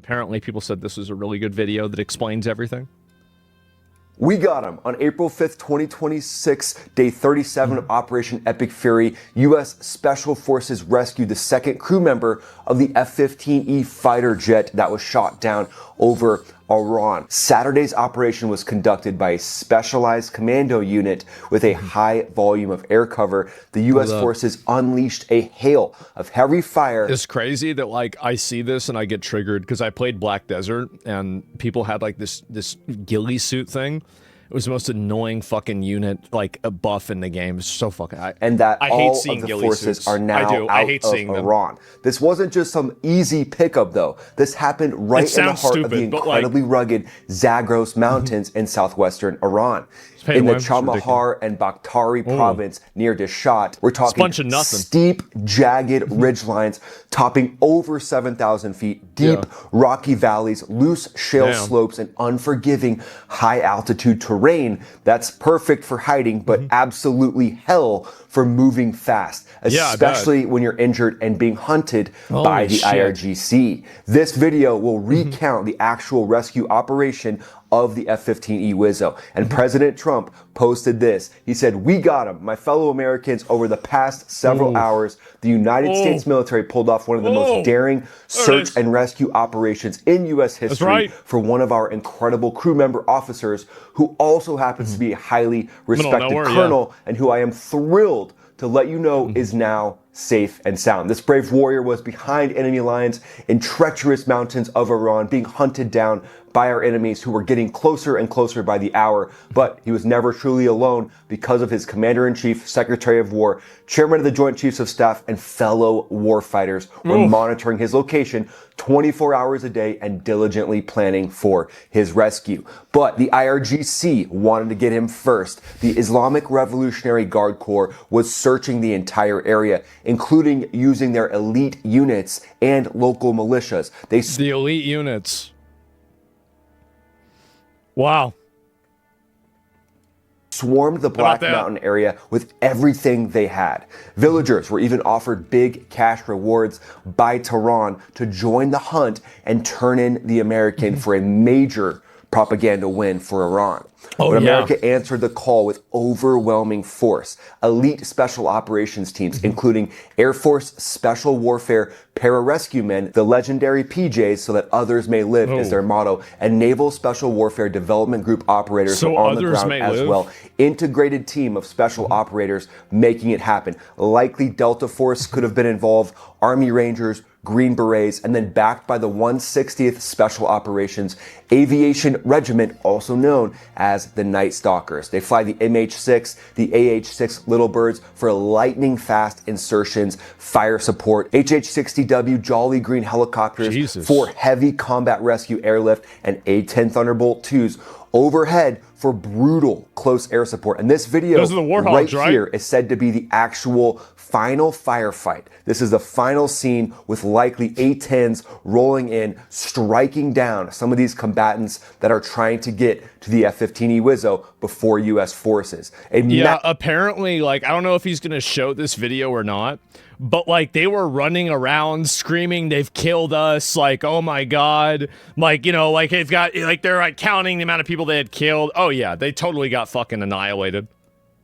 apparently people said this was a really good video that explains everything. We got him. On April 5th, 2026, day 37 of Operation Epic Fury, U.S. Special Forces rescued the second crew member of the F-15E fighter jet that was shot down over Iran. Saturday's operation was conducted by a specialized commando unit with a high volume of air cover. The U.S. forces unleashed a hail of heavy fire. It's crazy that, like, I see this and I get triggered because I played Black Desert and people had, like, this ghillie suit thing. It was the most annoying fucking unit, like, a buff in the game. It's so fucking... and that I all hate seeing of the ghillie forces suits. are now out of Iran. This wasn't just some easy pickup, though. This happened right in the heart of the incredibly rugged Zagros Mountains in southwestern Iran. In the Chamahar and Bakhtari province near Dishat, we're talking steep, jagged ridgelines topping over 7,000 feet, deep, rocky valleys, loose shale slopes, and unforgiving high-altitude terrain that's perfect for hiding, but absolutely hell for moving fast, especially when you're injured and being hunted by the IRGC. This video will recount the actual rescue operation of the F-15E Wizzo. And President Trump posted this. He said, "We got him. My fellow Americans, over the past several hours, the United States military pulled off one of the most daring search and rescue operations in U.S. history for one of our incredible crew member officers, who also happens to be a highly respected colonel and who I am thrilled to let you know is now safe and sound." This brave warrior was behind enemy lines in treacherous mountains of Iran, being hunted down by our enemies who were getting closer and closer by the hour. But he was never truly alone because of his Commander-in-Chief, Secretary of War, Chairman of the Joint Chiefs of Staff, and fellow warfighters were monitoring his location 24 hours a day and diligently planning for his rescue. But the IRGC wanted to get him first. The Islamic Revolutionary Guard Corps was searching the entire area, including using their elite units and local militias. The elite units. Wow. Swarmed the Black Mountain area with everything they had. Villagers were even offered big cash rewards by Tehran to join the hunt and turn in the American for a major propaganda win for Iran. But America answered the call with overwhelming force. Elite special operations teams, including Air Force Special Warfare Pararescue Men, the legendary PJs so that others may live is their motto, and Naval Special Warfare Development Group operators were on the ground as well. Integrated team of special operators making it happen. Likely Delta Force could have been involved, Army Rangers, Green Berets, and then backed by the 160th Special Operations Aviation Regiment, also known as the Night Stalkers. They fly the MH-6, the AH-6 Little Birds for lightning-fast insertions, fire support, HH-60W Jolly Green helicopters for heavy combat rescue airlift, and A-10 Thunderbolt IIs overhead for brutal close air support. And this video right here is said to be the actual final firefight. This is the final scene with likely A-10s rolling in, striking down some of these combatants that are trying to get to the F-15E Wizzo before U.S. forces. Apparently, like, I don't know if he's going to show this video or not, but, like, they were running around screaming, "They've killed us," like, "Oh my God," like, you know, like, they've got, like, they're, like, counting the amount of people they had killed. Oh, yeah, they totally got fucking annihilated.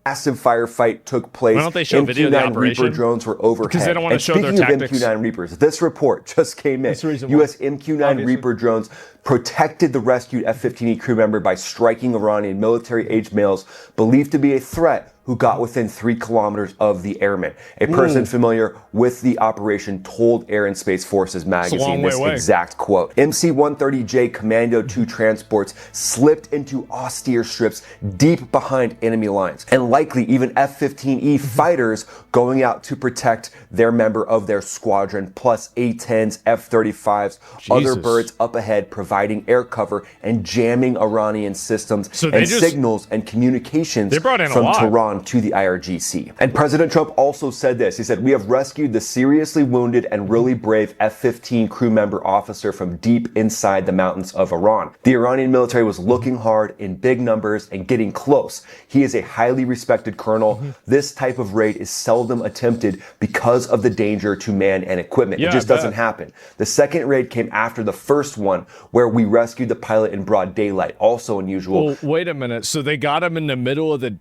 Massive firefight took place. Why don't they show video of the operation? Reaper drones were overhead. Because they don't want to show their tactics. Speaking of MQ-9 Reapers, this report just came in. U.S. MQ-9 Reaper drones protected the rescued F-15E crew member by striking Iranian military-aged males believed to be a threat who got within 3 kilometers of the airmen. A person familiar with the operation told Air and Space Forces magazine this exact quote. MC-130J Commando 2 transports slipped into austere strips deep behind enemy lines, and likely even F-15E fighters going out to protect their member of their squadron, plus A-10s, F-35s, other birds up ahead providing air cover and jamming Iranian systems and signals and communications from Tehran on to the IRGC. And President Trump also said this. He said, "We have rescued the seriously wounded and really brave F-15 crew member officer from deep inside the mountains of Iran. The Iranian military was looking hard in big numbers and getting close. He is a highly respected colonel. This type of raid is seldom attempted because of the danger to man and equipment." It just doesn't happen. The second raid came after the first one, where we rescued the pilot in broad daylight. Also unusual. Well, wait a minute. So they got him in the middle of the...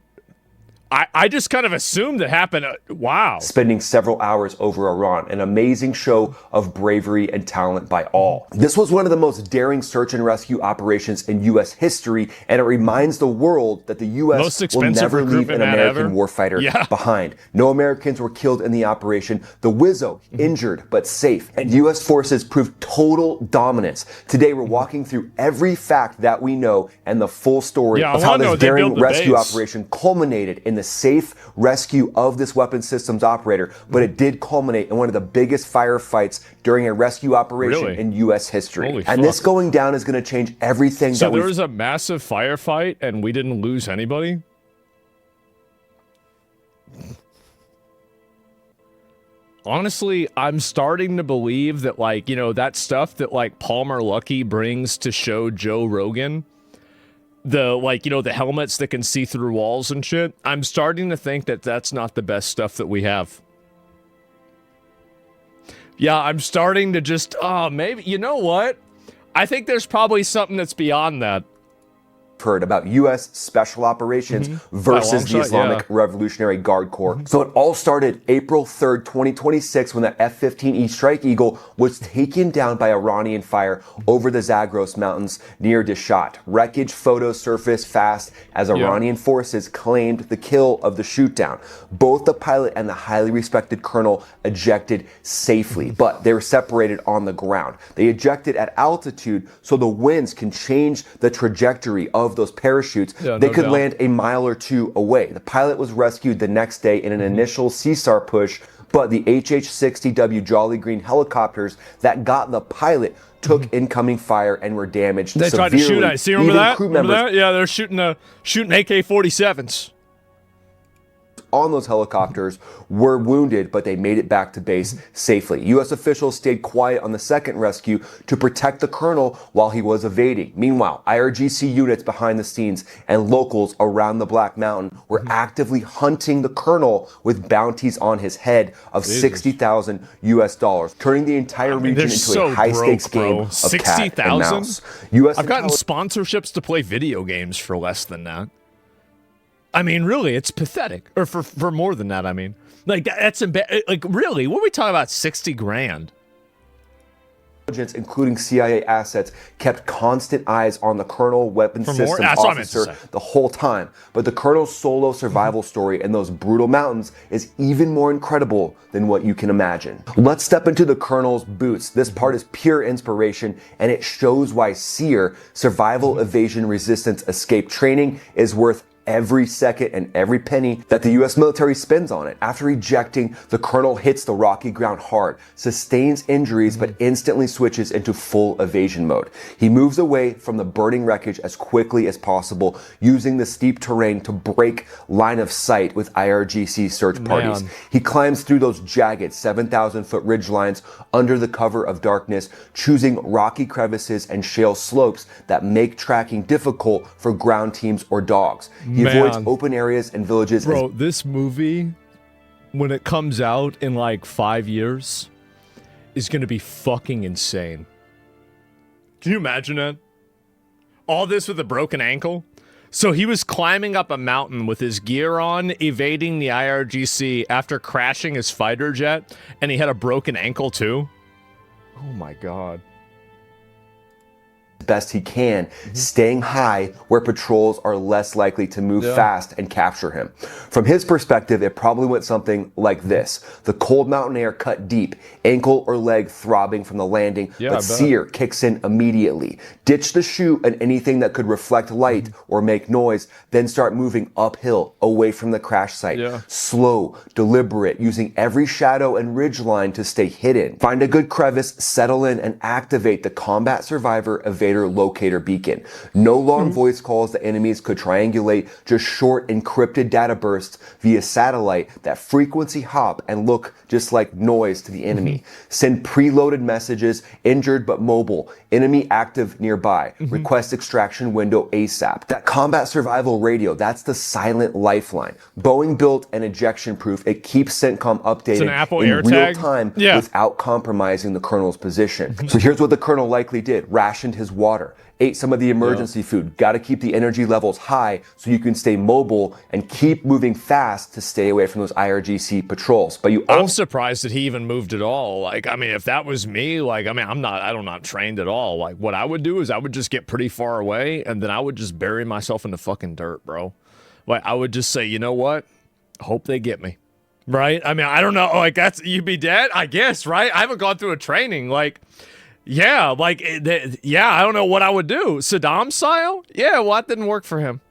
I just kind of assumed it happened. Wow. Spending several hours over Iran, an amazing show of bravery and talent by all. This was one of the most daring search and rescue operations in U.S. history, and it reminds the world that the U.S. will never leave an American warfighter behind. No Americans were killed in the operation. The Wizzo, injured but safe, and U.S. forces proved total dominance. Today, we're walking through every fact that we know and the full story of how this daring rescue operation culminated in the safe rescue of this weapons systems operator, but it did culminate in one of the biggest firefights during a rescue operation in U.S. history. Holy and fuck. This going down is going to change everything. So there was a massive firefight and we didn't lose anybody? Honestly, I'm starting to believe that, like, you know, that stuff that, like, Palmer Luckey brings to show Joe Rogan, the, like, you know, the helmets that can see through walls and shit, I'm starting to think that that's not the best stuff that we have. Yeah, I'm starting to just, maybe, you know what? I think there's probably something that's beyond that. Heard about U.S. Special Operations versus the Islamic Revolutionary Guard Corps. So it all started April 3rd, 2026, when the F-15E Strike Eagle was taken down by Iranian fire over the Zagros Mountains near Dishat. Wreckage photos surfaced fast as Iranian forces claimed the kill of the shootdown. Both the pilot and the highly respected colonel ejected safely, but they were separated on the ground. They ejected at altitude so the winds can change the trajectory of those parachutes. They could land a mile or two away. The pilot was rescued the next day in an initial CSAR push, but the HH-60W Jolly Green helicopters that got the pilot took incoming fire and were damaged severely. They tried to shoot at. See, remember that? Remember that? Yeah, they're shooting AK-47s. On those helicopters were wounded, but they made it back to base safely. U.S. officials stayed quiet on the second rescue to protect the colonel while he was evading. Meanwhile, IRGC units behind the scenes and locals around the Black Mountain were actively hunting the colonel with bounties on his head of $60,000 US, turning the entire region into a high-stakes game of cat and mouse. I've gotten sponsorships to play video games for less than that. I mean, really, it's pathetic. Or for more than that, I mean. Like, that's like, really, what are we talking about? 60 grand? Including CIA assets, kept constant eyes on the colonel, weapons systems officer the whole time. But the colonel's solo survival story in those brutal mountains is even more incredible than what you can imagine. Let's step into the colonel's boots. This part is pure inspiration, and it shows why SEER, Survival Evasion Resistance Escape Training, is worth every second and every penny that the U.S. military spends on it. After ejecting, the colonel hits the rocky ground hard, sustains injuries, but instantly switches into full evasion mode. He moves away from the burning wreckage as quickly as possible, using the steep terrain to break line of sight with IRGC search parties. He climbs through those jagged 7,000-foot ridge lines under the cover of darkness, choosing rocky crevices and shale slopes that make tracking difficult for ground teams or dogs. He avoids open areas and villages. Bro, this movie, when it comes out in like 5 years, is going to be fucking insane. Can you imagine that? All this with a broken ankle? So he was climbing up a mountain with his gear on, evading the IRGC after crashing his fighter jet, and he had a broken ankle too? Oh my god. Best he can, staying high where patrols are less likely to move fast and capture him. From his perspective, it probably went something like this. The cold mountain air cut deep, ankle or leg throbbing from the landing, but SEER kicks in immediately. Ditch the chute and anything that could reflect light or make noise, then start moving uphill away from the crash site. Slow, deliberate, using every shadow and ridge line to stay hidden. Find a good crevice, settle in, and activate the combat survivor available later locator beacon. No long voice calls that enemies could triangulate, just short encrypted data bursts via satellite that frequency hop and look just like noise to the enemy. Send preloaded messages, injured but mobile, enemy active nearby, request extraction window ASAP. That combat survival radio, that's the silent lifeline. Boeing built an ejection proof. It keeps CENTCOM updated in real time without compromising the colonel's position. So here's what the colonel likely did. Rationed his water, ate some of the emergency food. Got to keep the energy levels high so you can stay mobile and keep moving fast to stay away from those IRGC patrols. But I'm surprised that he even moved at all. Like, I mean, if that was me, like, I mean, I'm not trained at all. Like, what I would do is I would just get pretty far away and then I would just bury myself in the fucking dirt, bro. Like, I would just say, you know what? Hope they get me. Right? I mean, I don't know. Like, you'd be dead, I guess, right? I haven't gone through a training. Like, yeah, like, yeah, I don't know what I would do. Saddam style? Yeah, well, that didn't work for him.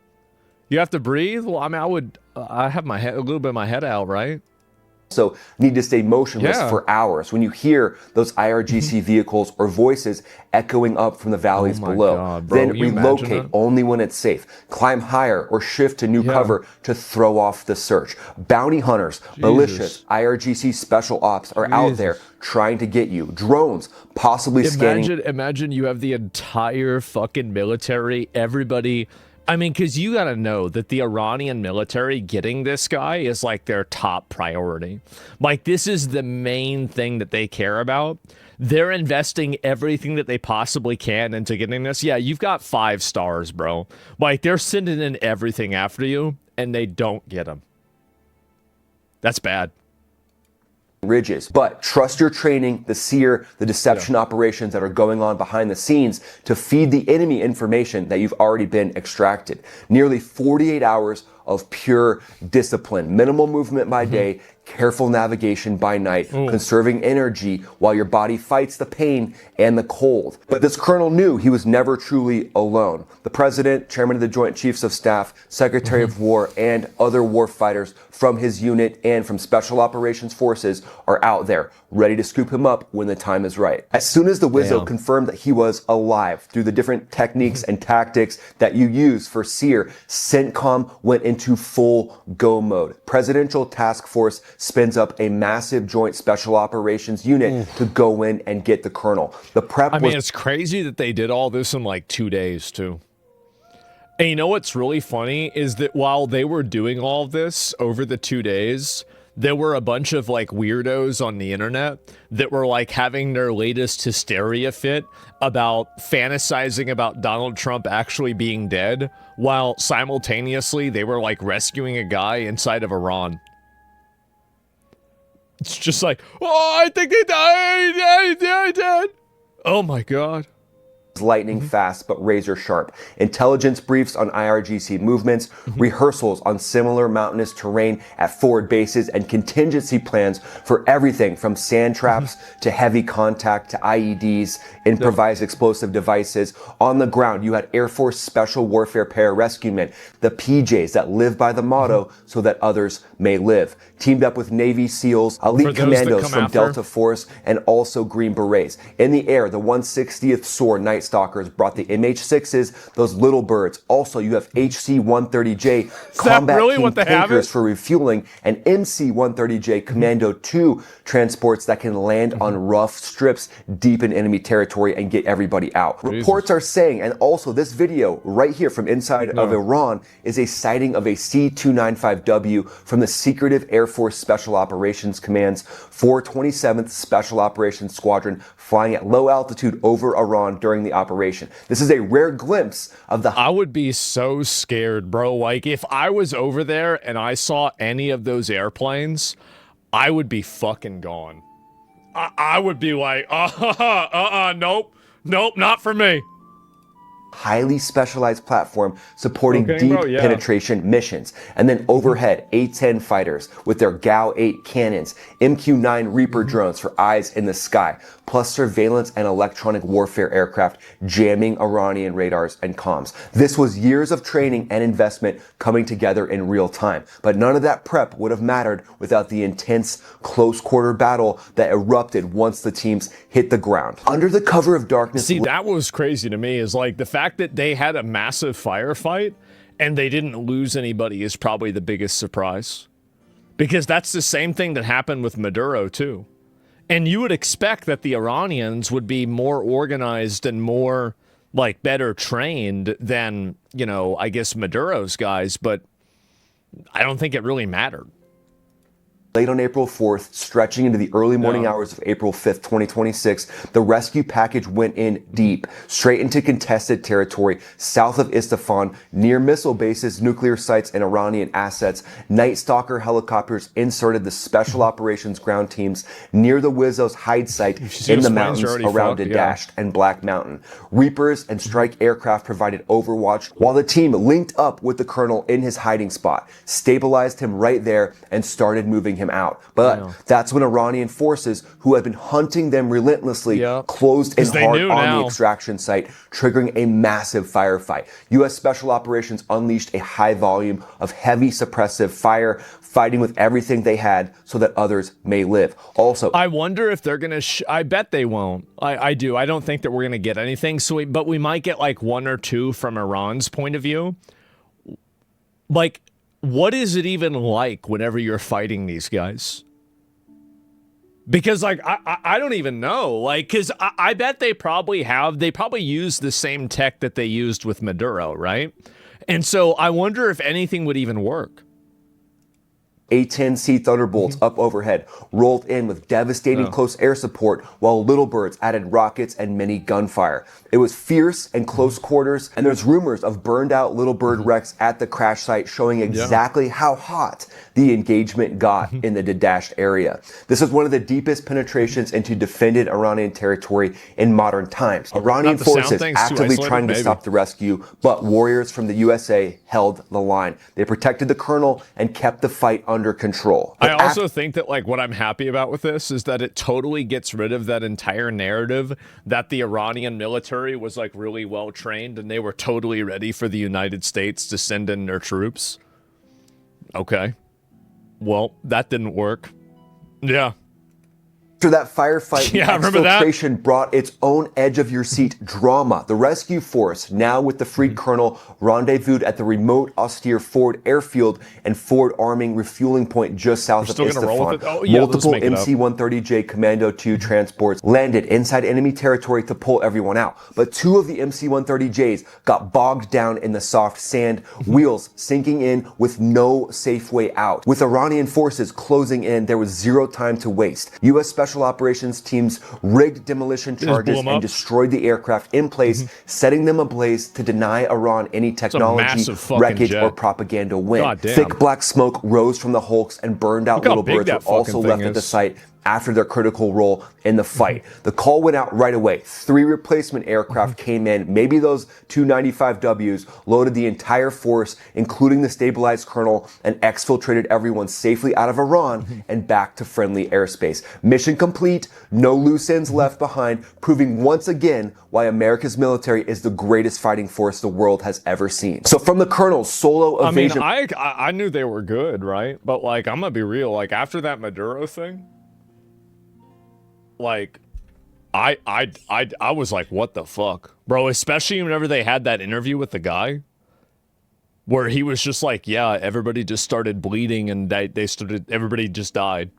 You have to breathe? Well, I mean, I have my head, a little bit of my head out, right? So need to stay motionless for hours when you hear those IRGC vehicles or voices echoing up from the valleys below. God, bro, then relocate only when it's safe. Climb higher or shift to new cover to throw off the search. Bounty hunters, militias, IRGC special ops are out there trying to get you. Drones, possibly scanning. Imagine you have the entire fucking military, everybody. I mean, because you got to know that the Iranian military getting this guy is like their top priority. Like, this is the main thing that they care about. They're investing everything that they possibly can into getting this. Yeah, you've got 5 stars, bro. Like, they're sending in everything after you, and they don't get them. That's bad. Ridges, but trust your training, the seer, the deception operations that are going on behind the scenes to feed the enemy information that you've already been extracted. Nearly 48 hours of pure discipline, minimal movement by day, careful navigation by night, conserving energy while your body fights the pain and the cold. But this colonel knew he was never truly alone. The president, chairman of the Joint Chiefs of Staff, secretary of war, and other war fighters from his unit and from Special Operations Forces are out there, ready to scoop him up when the time is right. As soon as the Wizzo confirmed that he was alive through the different techniques and tactics that you use for SEER, CENTCOM went into full go mode. Presidential Task Force spins up a massive joint special operations unit to go in and get the colonel. The prep I mean, it's crazy that they did all this in like 2 days too. And you know what's really funny is that while they were doing all of this over the 2 days, there were a bunch of like weirdos on the internet that were like having their latest hysteria fit about fantasizing about Donald Trump actually being dead, while simultaneously they were like rescuing a guy inside of Iran. It's just like, oh, I think they died. Oh my God. Lightning fast but razor sharp. Intelligence briefs on IRGC movements, rehearsals on similar mountainous terrain at forward bases, and contingency plans for everything from sand traps to heavy contact to IEDs, improvised explosive devices. On the ground, you had Air Force Special Warfare Pararescuemen, the PJs that live by the motto so that others may live. Teamed up with Navy SEALs, elite commandos from Delta Force, and also Green Berets. In the air, the 160th SOAR Night Stalkers brought the MH6s, those little birds. Also, you have HC-130J Combat King tankers for refueling, and MC-130J Commando 2 transports that can land on rough strips deep in enemy territory and get everybody out. Reports are saying, and also this video right here from inside of Iran is a sighting of a C-295W from the secretive Air Force Special Operations Command's 427th Special Operations Squadron flying at low altitude over Iran during the operation. This is a rare glimpse of the... I would be so scared, bro. Like, if I was over there and I saw any of those airplanes, I would be fucking gone. I would be like, nope, not for me. highly specialized platform supporting deep penetration missions. And then overhead, A-10 fighters with their GAU-8 cannons, MQ-9 Reaper drones for eyes in the sky, plus surveillance and electronic warfare aircraft jamming Iranian radars and comms. This was years of training and investment coming together in real time. But none of that prep would have mattered without the intense close-quarter battle that erupted once the teams hit the ground. Under the cover of darkness... See, that was crazy to me, is like the fact that they had a massive firefight and they didn't lose anybody is probably the biggest surprise. Because that's the same thing that happened with Maduro, too. And you would expect that the Iranians would be more organized and more, like, better trained than, you know, I guess Maduro's guys, but I don't think it really mattered. Late on April 4th, stretching into the early morning hours of April 5th, 2026, the rescue package went in deep, straight into contested territory south of Isfahan, near missile bases, nuclear sites, and Iranian assets. Night Stalker helicopters inserted the special operations ground teams near the Wizzo's hide site in the mountains around Dadasht and Black Mountain. Reapers and strike aircraft provided overwatch, while the team linked up with the colonel in his hiding spot, stabilized him right there, and started moving him out. But that's when Iranian forces, who had been hunting them relentlessly, closed in hard on the extraction site, triggering a massive firefight. U.S. Special Operations unleashed a high volume of heavy suppressive fire, fighting with everything they had so that others may live. Also, I wonder if they're going to... I bet they won't. I do. I don't think that we're going to get anything. But we might get like one or two from Iran's point of view. Like, what is it even like whenever you're fighting these guys? Because, like, I don't even know. Like, because I bet they probably use the same tech that they used with Maduro, right? And so I wonder if anything would even work. A-10C Thunderbolts up overhead rolled in with devastating close air support, while Little Birds added rockets and mini gunfire. It was fierce and close quarters, and there's rumors of burned out Little Bird wrecks at the crash site, showing exactly how hot the engagement got in the Dadasht area. This was one of the deepest penetrations into defended Iranian territory in modern times. Iranian forces actively trying to stop the rescue, but warriors from the USA held the line. They protected the colonel and kept the fight under control. I also think that, like, what I'm happy about with this is that it totally gets rid of that entire narrative that the Iranian military was, like, really well trained and they were totally ready for the United States to send in their troops. Okay. Well, that didn't work. Yeah. After that firefight, the exfiltration brought its own edge-of-your-seat drama. The rescue force, now with the freed colonel, rendezvoused at the remote, austere Ford airfield and Ford arming refueling point just south of Isfahan. Multiple MC-130J Commando 2 transports landed inside enemy territory to pull everyone out. But two of the MC-130Js got bogged down in the soft sand, wheels sinking in with no safe way out. With Iranian forces closing in, there was zero time to waste. U.S. Special Operations teams rigged demolition charges and destroyed the aircraft in place, setting them ablaze to deny Iran any technology, wreckage, or propaganda win. Thick black smoke rose from the hulks and burned out Little Birds, who also left at the site after their critical role in the fight. The call went out right away. 3 replacement aircraft came in, maybe those 295Ws, loaded the entire force, including the stabilized colonel, and exfiltrated everyone safely out of Iran and back to friendly airspace. Mission complete, no loose ends left behind, proving once again why America's military is the greatest fighting force the world has ever seen. So from the colonel's solo evasion... I mean, I knew they were good, right? But, like, I'm gonna be real, like, after that Maduro thing, like, I was like, what the fuck? Bro, especially whenever they had that interview with the guy where he was just like, yeah, everybody just started bleeding and everybody just died.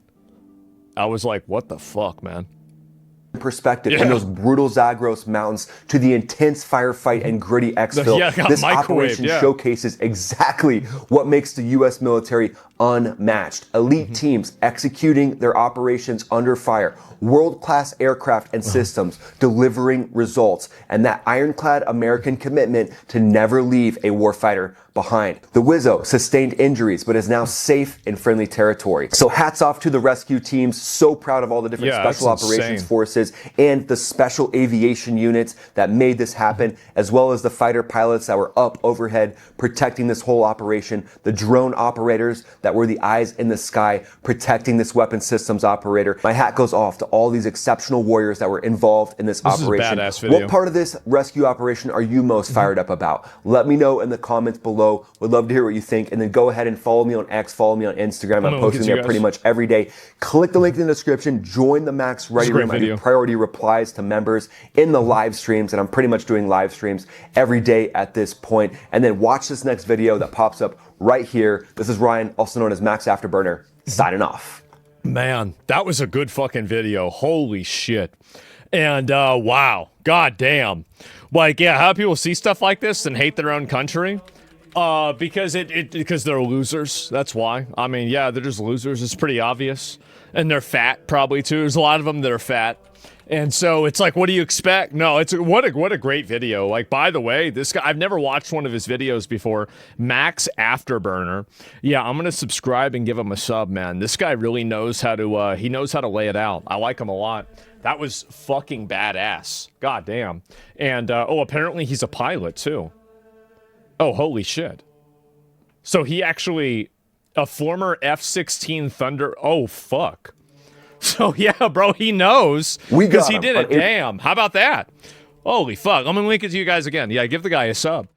I was like, what the fuck, man? Perspective in those brutal Zagros mountains to the intense firefight and gritty exfil. This operation showcases exactly what makes the U.S. military unmatched. Elite teams executing their operations under fire, world-class aircraft and systems delivering results, and that ironclad American commitment to never leave a warfighter behind. The Wizzo sustained injuries, but is now safe in friendly territory. So hats off to the rescue teams. So proud of all the different special operations forces and the special aviation units that made this happen, as well as the fighter pilots that were up overhead protecting this whole operation, the drone operators that were the eyes in the sky protecting this weapon systems operator. My hat goes off to all these exceptional warriors that were involved in this operation. Is a badass video. What part of this rescue operation are you most fired up about? Let me know in the comments below. Would love to hear what you think. And then go ahead and follow me on X, follow me on Instagram. I'm posting there pretty much every day. Click the link in the description. Join the Max Ready Room. I do priority replies to members in the live streams, and I'm pretty much doing live streams every day at this point. And then watch this next video that pops up right here. This is Ryan, also known as Max Afterburner, signing off. Man, that was a good fucking video. Holy shit. And wow, god damn. Like, yeah, how people see stuff like this and hate their own country? Because they're losers. That's why. I mean, yeah, they're just losers. It's pretty obvious. And they're fat, probably too. There's a lot of them that are fat. And so it's like, what do you expect? No, it's what a great video. Like, by the way, this guy, I've never watched one of his videos before. Max Afterburner. Yeah, I'm gonna subscribe and give him a sub, man. This guy really knows how to he knows how to lay it out. I like him a lot. That was fucking badass. God damn. And oh, apparently he's a pilot too. Oh, holy shit. So he actually a former F-16 Thunder. Oh, fuck. So, yeah, bro, he knows because he did it. Damn. How about that? Holy fuck. I'm going to link it to you guys again. Yeah, give the guy a sub.